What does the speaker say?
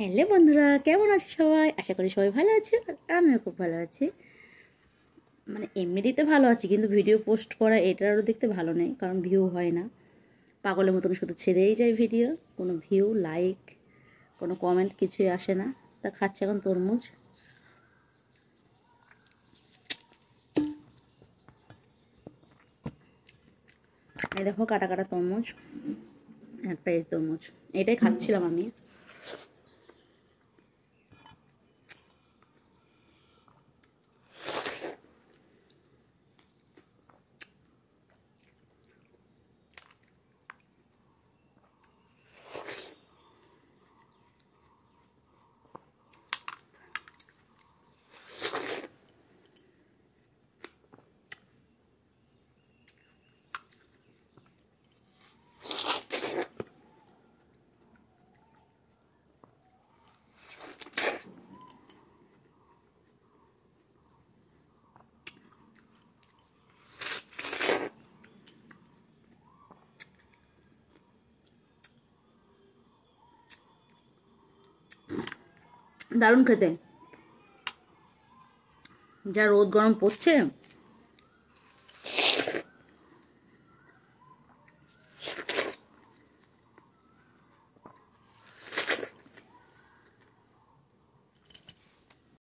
Hello বন্ধুরা, কেমন আছো সবাই? আশা করি সবাই ভালো আছে। আর আমিও খুব ভালো আছি। মানে এমনিতেই তো ভালো আছি, কিন্তু ভিডিও পোস্ট করা এটারও দেখতে ভালো নেই, কারণ ভিউ হয় না। পাগলের মতন শুধু ছেড়েই যায় ভিডিও, কোনো ভিউ লাইক কোনো কমেন্ট কিছুই আসে না। তা খাচ্ছে এখন তরমুজ। এই দেখো কাটা কাটা তরমুজ, একটা এই তরমুজ, এটাই খাচ্ছিলাম আমি। দারুণ খেতে। যা রোদ গরম পড়ছে,